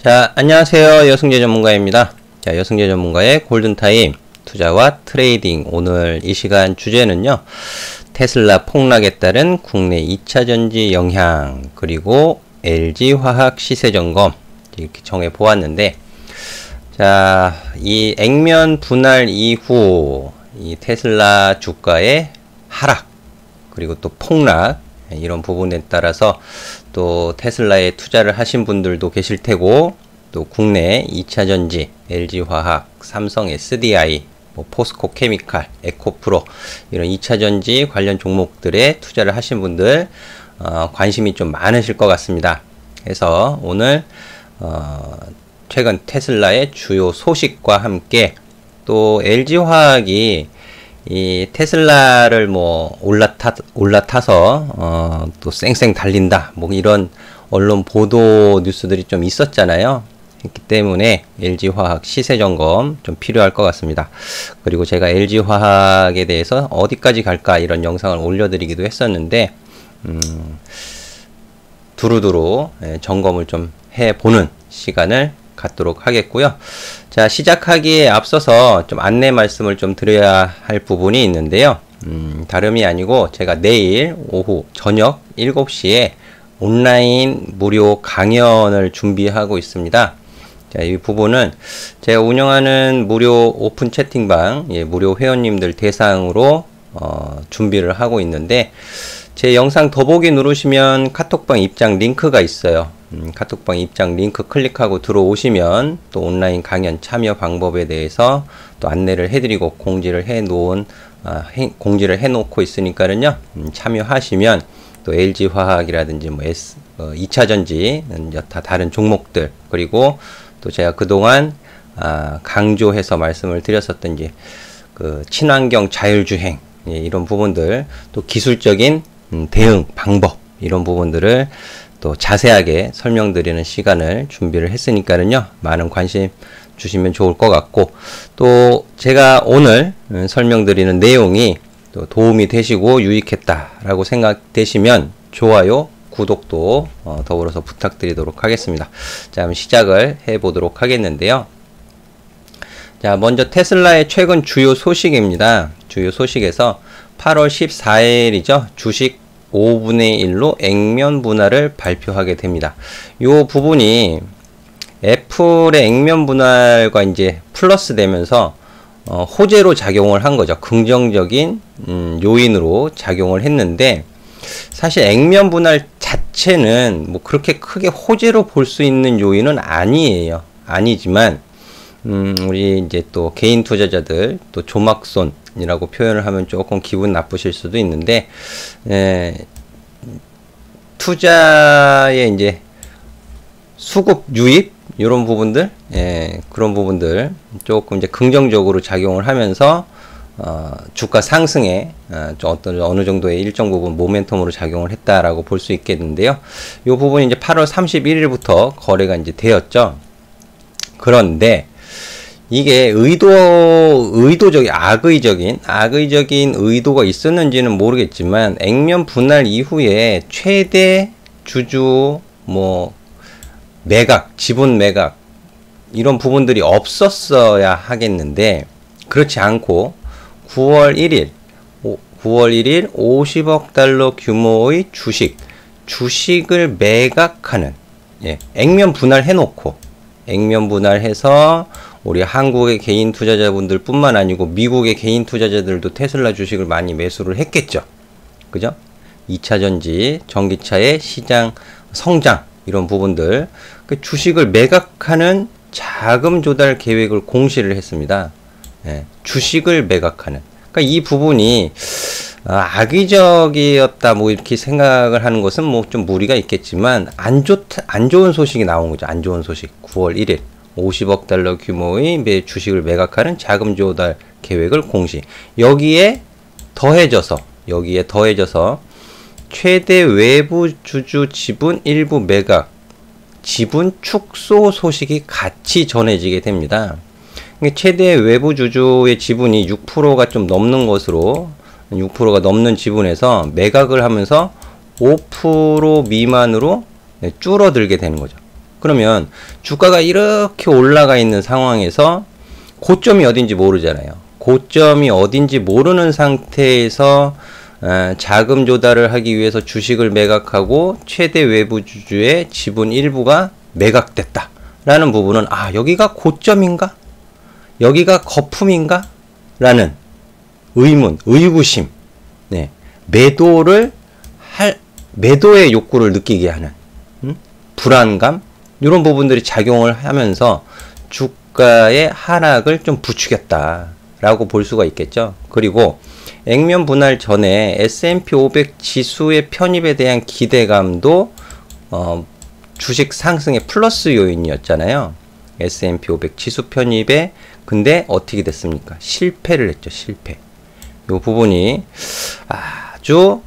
자, 안녕하세요. 여승재 전문가입니다. 자, 여승재 전문가의 골든타임 투자와 트레이딩. 오늘 이 시간 주제는요, 테슬라 폭락에 따른 국내 2차전지 영향, 그리고 LG화학 시세점검, 이렇게 정해 보았는데, 자, 이 액면 분할 이후 이 테슬라 주가의 하락, 그리고 또 폭락, 이런 부분에 따라서 또 테슬라에 투자를 하신 분들도 계실 테고, 또 국내 2차전지, LG화학, 삼성 SDI, 포스코 케미칼, 에코프로, 이런 2차전지 관련 종목들에 투자를 하신 분들 관심이 좀 많으실 것 같습니다. 그래서 오늘 최근 테슬라의 주요 소식과 함께 또 LG화학이 이 테슬라를 뭐 올라타서 또 쌩쌩 달린다, 뭐 이런 언론 보도 뉴스들이 좀 있었잖아요. 했기 때문에 LG화학 시세점검 좀 필요할 것 같습니다. 그리고 제가 LG화학에 대해서 어디까지 갈까 이런 영상을 올려드리기도 했었는데 두루두루 점검을 좀 해보는 시간을 갖도록 하겠고요. 자, 시작하기에 앞서서 좀 안내 말씀을 좀 드려야 할 부분이 있는데요. 다름이 아니고 제가 내일 오후 저녁 7시에 온라인 무료 강연을 준비하고 있습니다. 자, 이 부분은 제가 운영하는 무료 오픈 채팅방, 무료 회원님들 대상으로 준비를 하고 있는데, 제 영상 더보기 누르시면 카톡방 입장 링크가 있어요. 카톡방 입장 링크 클릭하고 들어오시면 또 온라인 강연 참여 방법에 대해서 또 안내를 해드리고 공지를 해놓고 있으니까는요, 참여하시면 또 LG화학이라든지 뭐 2차전지, 여타 다른 종목들, 그리고 또 제가 그동안 강조해서 말씀을 드렸었던 그 친환경 자율주행, 이런 부분들, 또 기술적인 대응 방법, 이런 부분들을 또 자세하게 설명드리는 시간을 준비를 했으니까는요, 많은 관심 주시면 좋을 것 같고, 또 제가 오늘 설명드리는 내용이 또 도움이 되시고 유익했다라고 생각되시면 좋아요, 구독도 더불어서 부탁드리도록 하겠습니다. 자, 그럼 시작을 해보도록 하겠는데요. 자, 먼저 테슬라의 최근 주요 소식입니다. 주요 소식에서 8월 14일이죠. 주식 5분의 1로 액면 분할을 발표하게 됩니다. 요 부분이 애플의 액면 분할과 이제 플러스 되면서 호재로 작용을 한 거죠. 긍정적인 요인으로 작용을 했는데, 사실 액면 분할 자체는 뭐 그렇게 크게 호재로 볼 수 있는 요인은 아니에요. 아니지만 우리 이제 또 개인 투자자들, 또 조막손이라고 표현을 하면 조금 기분 나쁘실 수도 있는데, 투자의 이제 수급 유입, 이런 부분들, 그런 부분들 조금 이제 긍정적으로 작용을 하면서 주가 상승에 어느 정도의 일정 부분 모멘텀으로 작용을 했다라고 볼 수 있겠는데요. 이 부분이 이제 8월 31일부터 거래가 이제 되었죠. 그런데 이게 의도적인, 악의적인 의도가 있었는지는 모르겠지만, 액면 분할 이후에 최대 주주, 매각, 지분 매각, 이런 부분들이 없었어야 하겠는데, 그렇지 않고, 9월 1일 50억 달러 규모의 주식을 매각하는, 액면 분할 해놓고, 액면 분할해서 우리 한국의 개인 투자자분들 뿐만 아니고 미국의 개인 투자자들도 테슬라 주식을 많이 매수를 했겠죠. 그죠? 2차전지, 전기차의 시장 성장, 이런 부분들, 그 주식을 매각하는 자금 조달 계획을 공시를 했습니다. 주식을 매각하는. 그러니까 이 부분이 악의적이었다, 뭐 이렇게 생각을 하는 것은 뭐 좀 무리가 있겠지만, 안 좋은 소식이 나온 거죠. 안 좋은 소식. 9월 1일 50억 달러 규모의 주식을 매각하는 자금 조달 계획을 공시. 여기에 더해져서 최대 외부 주주 지분 일부 매각, 지분 축소 소식이 같이 전해지게 됩니다. 최대 외부 주주의 지분이 6%가 좀 넘는 것으로, 6%가 넘는 지분에서 매각을 하면서 5% 미만으로 줄어들게 되는 거죠. 그러면 주가가 이렇게 올라가 있는 상황에서 고점이 어딘지 모르잖아요. 고점이 어딘지 모르는 상태에서 자금 조달을 하기 위해서 주식을 매각하고 최대 외부 주주의 지분 일부가 매각됐다 라는 부분은 여기가 고점인가? 여기가 거품인가? 라는 의문, 의구심, 매도의 욕구를 느끼게 하는 불안감, 이런 부분들이 작용을 하면서 주가의 하락을 좀 부추겼다라고 볼 수가 있겠죠. 그리고 액면 분할 전에 S&P 500 지수의 편입에 대한 기대감도 주식 상승의 플러스 요인이었잖아요. S&P 500 지수 편입에. 근데 어떻게 됐습니까? 실패를 했죠. 실패. 이 부분이 아주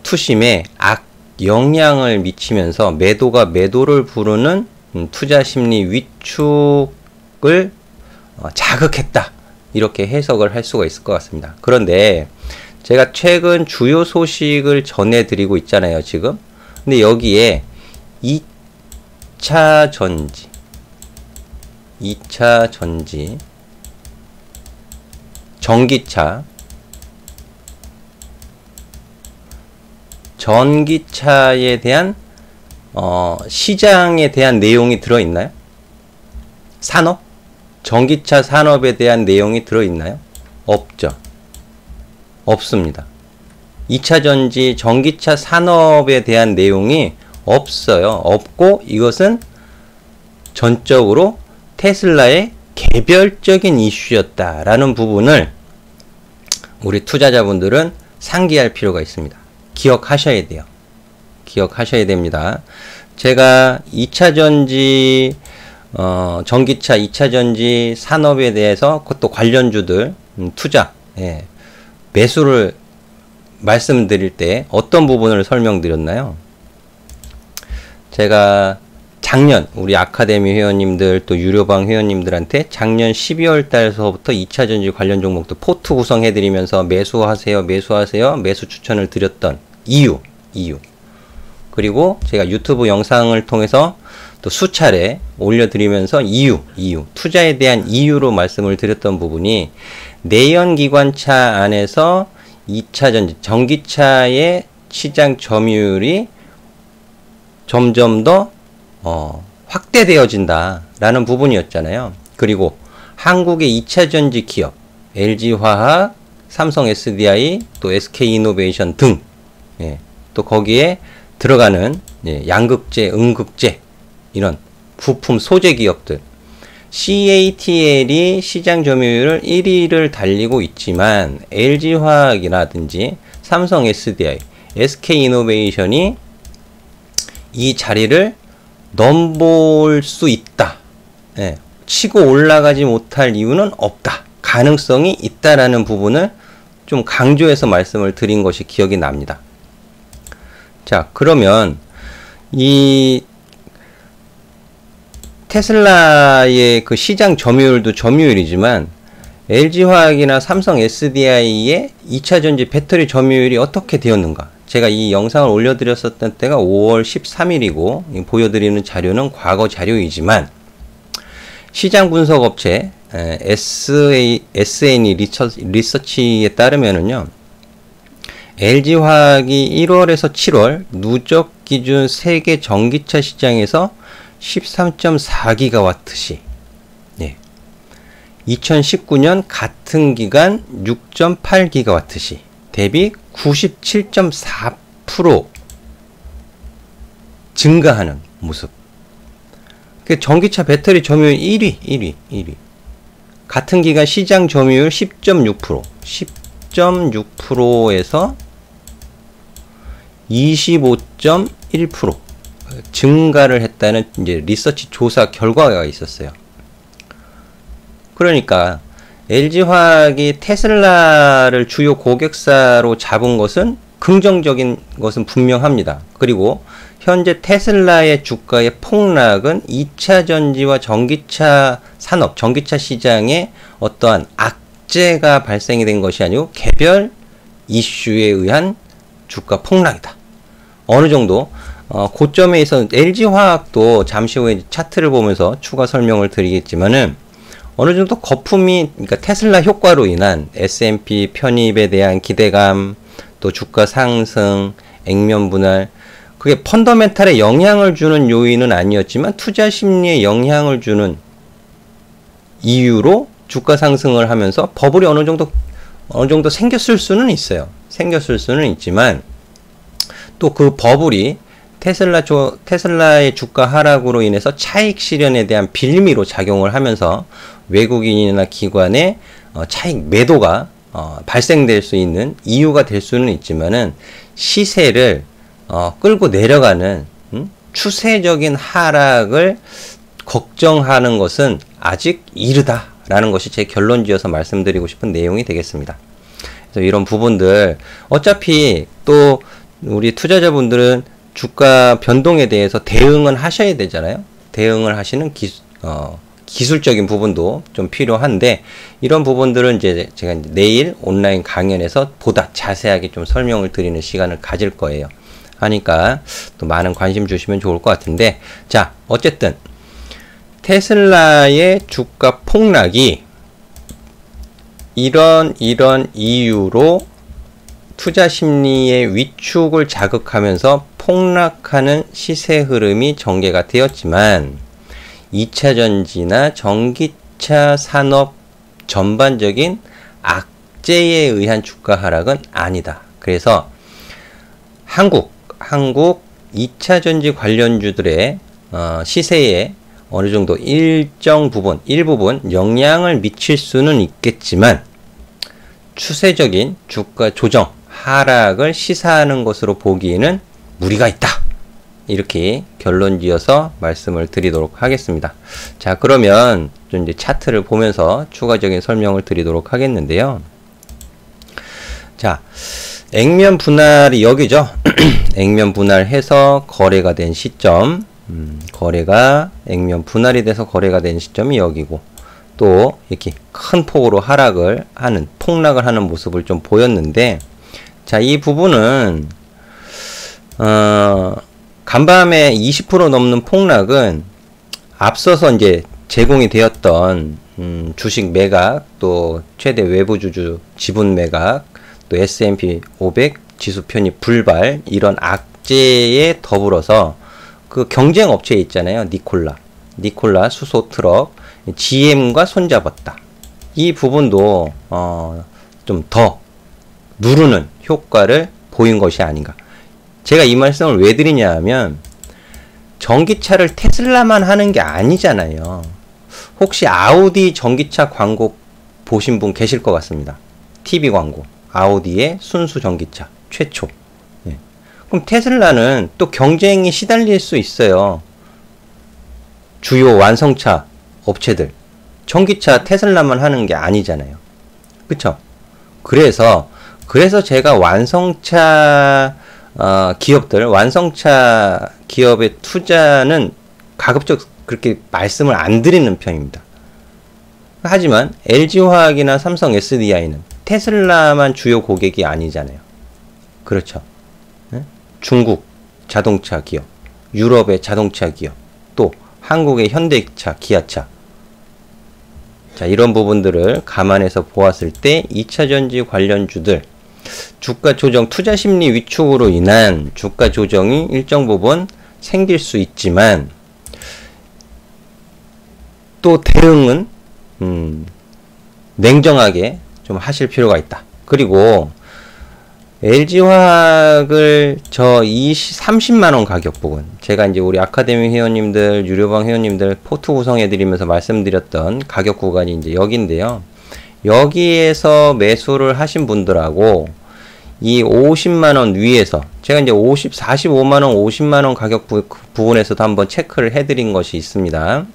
투심에 악영향을 미치면서 매도가 매도를 부르는 투자 심리 위축을 자극했다, 이렇게 해석을 할 수가 있을 것 같습니다. 그런데 제가 최근 주요 소식을 전해드리고 있잖아요, 지금. 근데 여기에 2차 전지, 전기차에 대한 시장에 대한 내용이 들어있나요? 산업? 전기차 산업에 대한 내용이 들어있나요? 없죠. 없습니다. 2차 전지 전기차 산업에 대한 내용이 없어요. 없고 이것은 전적으로 테슬라의 개별적인 이슈였다라는 부분을 우리 투자자분들은 상기할 필요가 있습니다. 기억하셔야 돼요. 기억하셔야 됩니다. 제가 2차 전지 전기차 2차 전지 산업에 대해서 그것도 관련주들 투자 매수를 말씀드릴 때 어떤 부분을 설명드렸나요? 제가 작년 우리 아카데미 회원님들 또 유료방 회원님들한테 작년 12월 달서부터 2차 전지 관련 종목도 포트 구성해 드리면서 매수하세요 매수 추천을 드렸던 이유, 그리고 제가 유튜브 영상을 통해서 또 수차례 올려드리면서 이유, 투자에 대한 이유로 말씀을 드렸던 부분이 내연기관차 안에서 2차 전지, 전기차의 시장 점유율이 점점 더 확대되어진다 라는 부분이었잖아요. 그리고 한국의 2차 전지 기업, LG화학, 삼성 SDI, 또 SK이노베이션 등, 또 거기에 들어가는 양극재, 음극재, 이런 부품 소재 기업들, CATL이 시장 점유율을 1위를 달리고 있지만 LG화학이라든지 삼성 SDI, SK이노베이션이 이 자리를 넘볼 수 있다. 치고 올라가지 못할 이유는 없다. 가능성이 있다라는 부분을 좀 강조해서 말씀을 드린 것이 기억이 납니다. 자, 그러면 이 테슬라의 그 시장 점유율도 점유율이지만 LG화학이나 삼성 SDI의 2차 전지 배터리 점유율이 어떻게 되었는가? 제가 이 영상을 올려드렸었던 때가 5월 13일이고 보여드리는 자료는 과거 자료이지만 시장 분석 업체 SNE 리서치에 따르면은요, LG화학이 1월에서 7월 누적 기준 세계 전기차 시장에서 13.4기가와트시, 2019년 같은 기간 6.8기가와트시 대비 97.4% 증가하는 모습. 전기차 배터리 점유율 1위. 같은 기간 시장 점유율 10.6%. 10.6%에서 25.1% 증가를 했다는 이제 리서치 조사 결과가 있었어요. 그러니까 LG화학이 테슬라를 주요 고객사로 잡은 것은 긍정적인 것은 분명합니다. 그리고 현재 테슬라의 주가의 폭락은 2차 전지와 전기차 산업, 전기차 시장에 어떠한 악재가 발생이 된 것이 아니고 개별 이슈에 의한 주가 폭락이다. 어느 정도 고점에 있어서 LG화학도 잠시 후에 차트를 보면서 추가 설명을 드리겠지만은 어느 정도 거품이, 그러니까 테슬라 효과로 인한 S&P 편입에 대한 기대감, 또 주가 상승, 액면 분할, 그게 펀더멘탈에 영향을 주는 요인은 아니었지만 투자 심리에 영향을 주는 이유로 주가 상승을 하면서 버블이 어느 정도 생겼을 수는 있어요. 생겼을 수는 있지만 또 그 버블이 테슬라의 주가 하락으로 인해서 차익 실현에 대한 빌미로 작용을 하면서 외국인이나 기관의 차익 매도가 발생될 수 있는 이유가 될 수는 있지만은 시세를 끌고 내려가는 추세적인 하락을 걱정하는 것은 아직 이르다라는 것이 제 결론지어서 말씀드리고 싶은 내용이 되겠습니다. 그래서 이런 부분들, 어차피 또 우리 투자자분들은 주가 변동에 대해서 대응은 하셔야 되잖아요. 대응을 하시는 기술적인 부분도 좀 필요한데, 이런 부분들은 이제 제가 내일 온라인 강연에서 보다 자세하게 좀 설명을 드리는 시간을 가질 거예요. 하니까 또 많은 관심 주시면 좋을 것 같은데, 자, 어쨌든 테슬라의 주가 폭락이 이런 이유로 투자 심리의 위축을 자극하면서 폭락하는 시세 흐름이 전개가 되었지만 2차 전지나 전기차 산업 전반적인 악재에 의한 주가 하락은 아니다. 그래서 한국 2차 전지 관련주들의 시세에 어느 정도 일부분 영향을 미칠 수는 있겠지만 추세적인 주가 조정, 하락을 시사하는 것으로 보기에는 무리가 있다. 이렇게 결론 지어서 말씀을 드리도록 하겠습니다. 자, 그러면 좀 이제 차트를 보면서 추가적인 설명을 드리도록 하겠는데요. 자, 액면 분할이 여기죠. 액면 분할해서 거래가 된 시점, 액면 분할이 돼서 거래가 된 시점이 여기고, 또 이렇게 큰 폭으로 폭락을 하는 모습을 좀 보였는데, 자, 이 부분은 간밤에 20% 넘는 폭락은 앞서서 이제 제공이 되었던 주식 매각, 또 최대 외부주주 지분 매각, 또 S&P 500 지수 편입 불발, 이런 악재에 더불어서 그 경쟁 업체 있잖아요. 니콜라 수소 트럭 GM과 손잡았다. 이 부분도 좀 더 누르는 효과를 보인 것이 아닌가. 제가 이 말씀을 왜 드리냐 하면, 전기차를 테슬라만 하는 게 아니잖아요. 혹시 아우디 전기차 광고 보신 분 계실 것 같습니다. TV 광고. 아우디의 순수 전기차 최초. 예. 그럼 테슬라는 또 경쟁이 시달릴 수 있어요. 주요 완성차 업체들. 전기차 테슬라만 하는 게 아니잖아요. 그쵸? 그래서 제가 완성차 기업의 투자는 가급적 그렇게 말씀을 안 드리는 편입니다. 하지만 LG화학이나 삼성 SDI는 테슬라만 주요 고객이 아니잖아요. 그렇죠. 네? 중국 자동차 기업, 유럽의 자동차 기업, 또 한국의 현대차, 기아차. 자, 이런 부분들을 감안해서 보았을 때 2차 전지 관련주들 주가 조정, 투자 심리 위축으로 인한 주가 조정이 일정 부분 생길 수 있지만, 또 대응은 냉정하게 좀 하실 필요가 있다. 그리고 LG화학을 30만원 가격 부분, 제가 이제 우리 아카데미 회원님들, 유료방 회원님들 포트 구성해드리면서 말씀드렸던 가격 구간이 이제 여기인데요. 여기에서 매수를 하신 분들하고 이 50만원 위에서, 제가 이제 45만원, 50만원 가격 부분에서도 한번 체크를 해드린 것이 있습니다.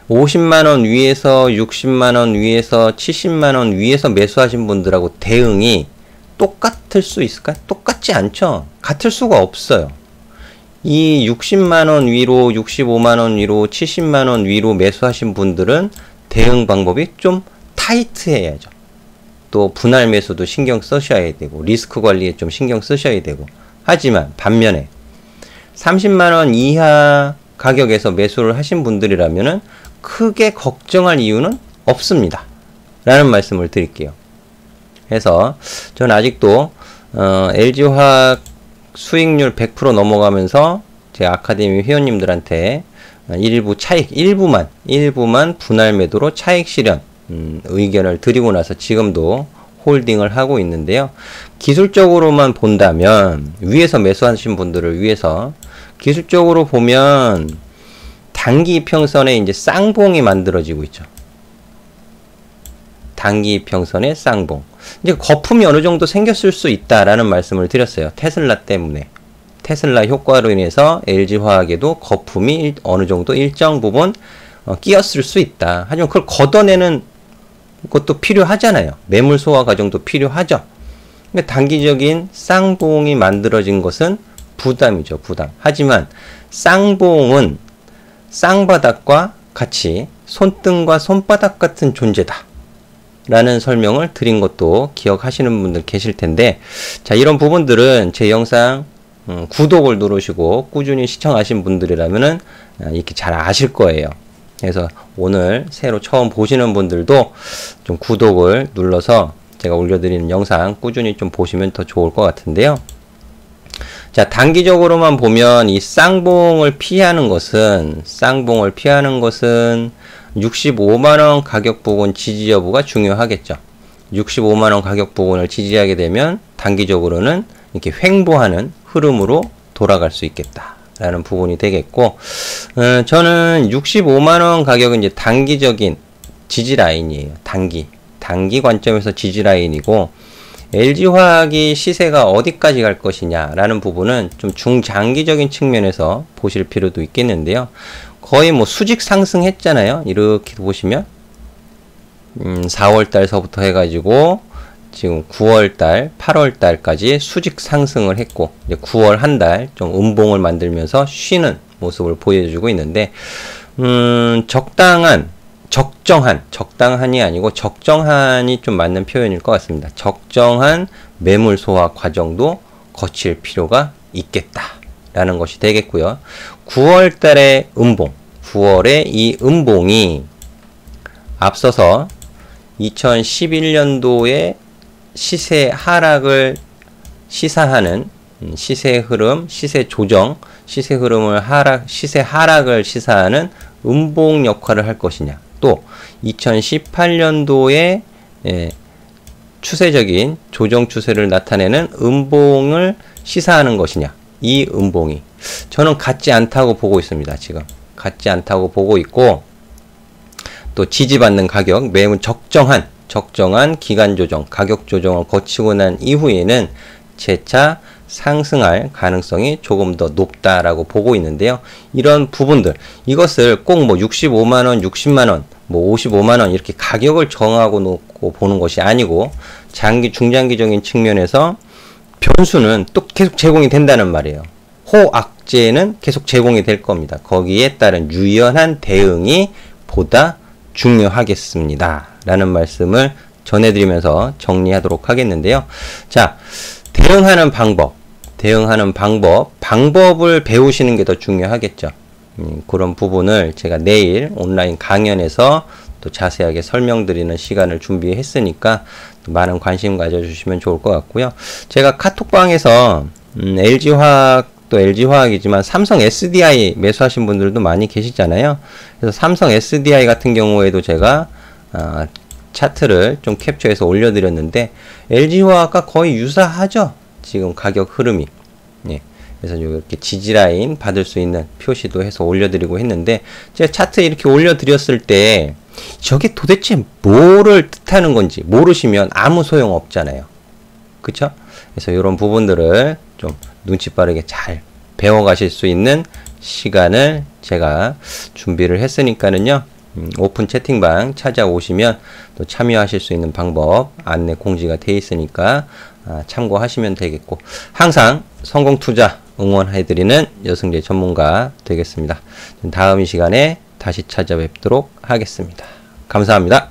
50만원 위에서, 60만원 위에서, 70만원 위에서 매수하신 분들하고 대응이 똑같을 수 있을까? 똑같지 않죠? 같을 수가 없어요. 이 60만원 위로, 65만원 위로, 70만원 위로 매수하신 분들은 대응 방법이 좀 타이트해야죠. 또 분할 매수도 신경 쓰셔야 되고, 리스크 관리에 좀 신경 쓰셔야 되고. 하지만 반면에 30만원 이하 가격에서 매수를 하신 분들이라면은 크게 걱정할 이유는 없습니다. 라는 말씀을 드릴게요. 그래서 저는 아직도 LG화학 수익률 100% 넘어가면서 제 아카데미 회원님들한테 일부만 분할 매도로 차익 실현 의견을 드리고 나서 지금도 홀딩을 하고 있는데요. 기술적으로만 본다면 위에서 매수하신 분들을 위해서 기술적으로 보면 단기 이평선에 이제 쌍봉이 만들어지고 있죠. 단기 이평선에 쌍봉. 이제 거품이 어느 정도 생겼을 수 있다라는 말씀을 드렸어요. 테슬라 때문에. 테슬라 효과로 인해서 LG화학에도 거품이 어느 정도 일정 부분 끼었을 수 있다. 하지만 그걸 걷어내는 것도 필요하잖아요. 매물 소화 과정도 필요하죠. 그러니까 단기적인 쌍봉이 만들어진 것은 부담이죠. 부담. 하지만 쌍봉은 쌍바닥과 같이 손등과 손바닥 같은 존재다. 라는 설명을 드린 것도 기억하시는 분들 계실 텐데, 자, 이런 부분들은 제 영상 구독을 누르시고 꾸준히 시청하신 분들이라면은 이렇게 잘 아실 거예요. 그래서 오늘 새로 처음 보시는 분들도 좀 구독을 눌러서 제가 올려드리는 영상 꾸준히 좀 보시면 더 좋을 것 같은데요. 자, 단기적으로만 보면 이 쌍봉을 피하는 것은 65만원 가격 부근 지지 여부가 중요하겠죠. 65만원 가격 부근을 지지하게 되면 단기적으로는 이렇게 횡보하는 흐름으로 돌아갈 수 있겠다 라는 부분이 되겠고, 저는 65만원 가격은 이제 단기적인 지지 라인이에요. 단기 관점에서 지지 라인이고, LG화학이 시세가 어디까지 갈 것이냐 라는 부분은 좀 중장기적인 측면에서 보실 필요도 있겠는데요. 거의 뭐 수직 상승했잖아요. 이렇게 보시면 4월달서부터 해가지고 지금 9월달, 8월달까지 수직 상승을 했고, 이제 9월 한 달 좀 음봉을 만들면서 쉬는 모습을 보여주고 있는데, 적정한이 아니고 적정한이 좀 맞는 표현일 것 같습니다. 적정한 매물 소화 과정도 거칠 필요가 있겠다라는 것이 되겠고요. 9월 달의 음봉, 9월에 이 음봉이 앞서서 2011년도에 시세 하락을 시사하는 시세 흐름, 시세 조정, 시세 흐름을 시세 하락을 시사하는 음봉 역할을 할 것이냐, 또 2018년도에 추세적인 조정 추세를 나타내는 음봉을 시사하는 것이냐, 이 음봉이 저는 같지 않다고 보고 있습니다. 지금 같지 않다고 보고 있고, 또 지지받는 가격, 매우 적정한 기간 조정, 가격 조정을 거치고 난 이후에는 재차 상승할 가능성이 조금 더 높다라고 보고 있는데요. 이런 부분들, 이것을 꼭 뭐 65만원, 60만원, 뭐 55만원 이렇게 가격을 정하고 놓고 보는 것이 아니고, 중장기적인 측면에서 변수는 또 계속 제공이 된다는 말이에요. 호악재는 계속 제공이 될 겁니다. 거기에 따른 유연한 대응이 보다 중요하겠습니다. 라는 말씀을 전해드리면서 정리하도록 하겠는데요. 자, 대응하는 방법을 배우시는 게 더 중요하겠죠. 그런 부분을 제가 내일 온라인 강연에서 또 자세하게 설명드리는 시간을 준비했으니까 많은 관심 가져주시면 좋을 것 같고요. 제가 카톡방에서 LG화학도 LG화학이지만 삼성 SDI 매수하신 분들도 많이 계시잖아요. 그래서 삼성 SDI 같은 경우에도 제가 차트를 좀 캡처해서 올려드렸는데, LG화학과 거의 유사하죠. 지금 가격 흐름이. 예. 그래서 이렇게 지지라인 받을 수 있는 표시도 해서 올려드리고 했는데, 제가 차트 이렇게 올려드렸을 때 저게 도대체 뭐를 뜻하는 건지 모르시면 아무 소용 없잖아요. 그쵸? 그래서 이런 부분들을 좀 눈치 빠르게 잘 배워가실 수 있는 시간을 제가 준비를 했으니까는요, 오픈 채팅방 찾아오시면 또 참여하실 수 있는 방법 안내 공지가 되어 있으니까 참고하시면 되겠고, 항상 성공투자 응원해드리는 여승재 전문가 되겠습니다. 다음 이 시간에 다시 찾아뵙도록 하겠습니다. 감사합니다.